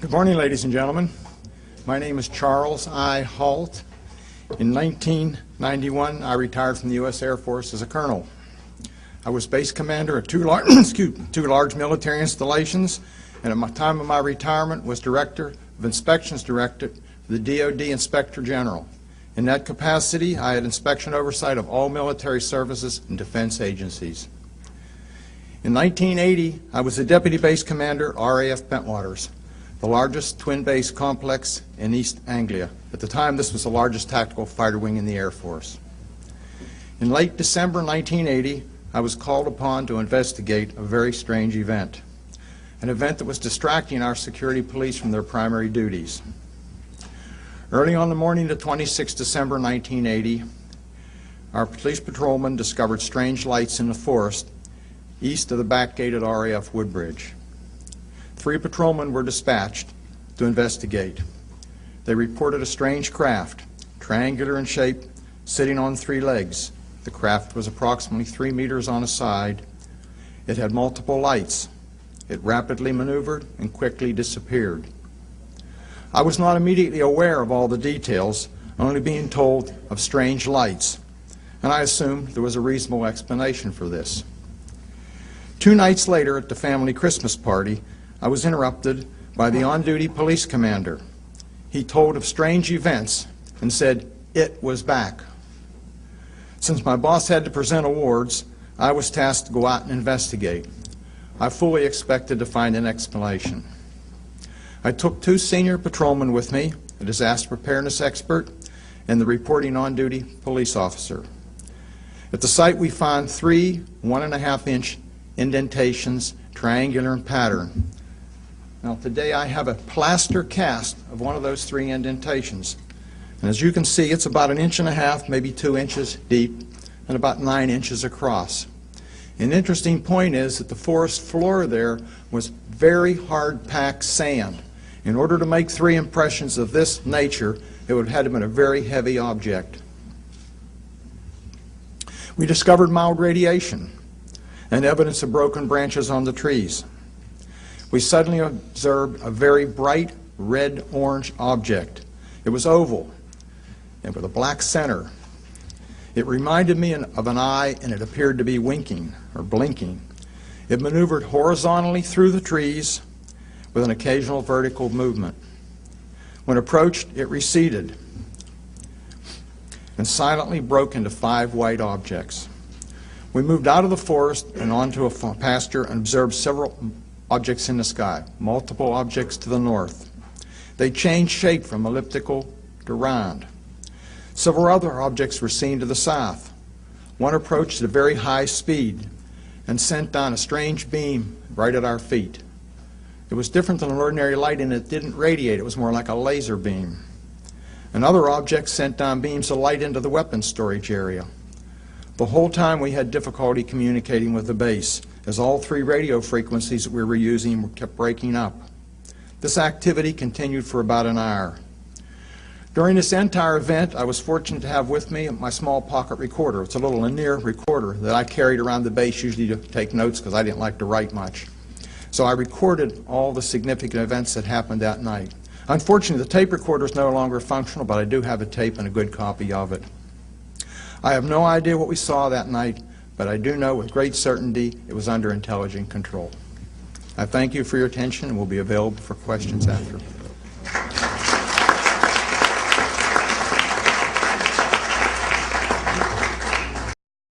Good morning, ladies and gentlemen. My name is Charles I. Halt. In 1991, I retired from the U.S. Air Force as a colonel. I was base commander of two large military installations, and at the time of my retirement was director of inspections directorate for the DoD Inspector General. In that capacity, I had inspection oversight of all military services and defense agencies. In 1980, I was the deputy base commander at RAF Bentwaters, the largest twin base complex in East Anglia. At the time, this was the largest tactical fighter wing in the Air Force. In late December 1980, I was called upon to investigate a very strange event, an event that was distracting our security police from their primary duties. Early on the morning of 26 December 1980, our police patrolman discovered strange lights in the forest east of the back gate at RAF Woodbridge. 3 patrolmen were dispatched to investigate. They reported a strange craft, triangular in shape, sitting on 3 legs. The craft was approximately 3 meters on a side. It had multiple lights. It rapidly maneuvered and quickly disappeared. I was not immediately aware of all the details, only being told of strange lights, and I assumed there was a reasonable explanation for this. 2 nights later, at the family Christmas party, I was interrupted by the on-duty police commander. He told of strange events and said it was back. Since my boss had to present awards, I was tasked to go out and investigate. I fully expected to find an explanation. I took 2 senior patrolmen with me, a disaster preparedness expert, and the reporting on-duty police officer. At the site, we found 3 1.5-inch indentations, triangular in pattern. Now today I have a plaster cast of one of those 3 indentations. And as you can see, it's about 1.5 inches, maybe 2 inches deep, and about 9 inches across. An interesting point is that the forest floor there was very hard-packed sand. In order to make 3 impressions of this nature, it would have had to have been a very heavy object. We discovered mild radiation and evidence of broken branches on the trees. We suddenly observed a very bright red-orange object. It was oval and with a black center. It reminded me of an eye, and it appeared to be winking or blinking. It maneuvered horizontally through the trees with an occasional vertical movement. When approached, it receded and silently broke into 5 white objects. We moved out of the forest and onto a pasture and observed several objects in the sky, multiple objects to the north. They changed shape from elliptical to round. Several other objects were seen to the south. One approached at a very high speed and sent down a strange beam right at our feet. It was different than an ordinary light, and it didn't radiate. It was more like a laser beam. Another object sent down beams of light into the weapons storage area. The whole time we had difficulty communicating with the base, as all 3 radio frequencies that we were using kept breaking up. This activity continued for about an hour. During this entire event, I was fortunate to have with me my small pocket recorder. It's a little linear recorder that I carried around the base, usually to take notes because I didn't like to write much. So I recorded all the significant events that happened that night. Unfortunately, the tape recorder is no longer functional, but I do have a tape and a good copy of it. I have no idea what we saw that night, but I do know with great certainty it was under intelligent control. I thank you for your attention and will be available for questions after.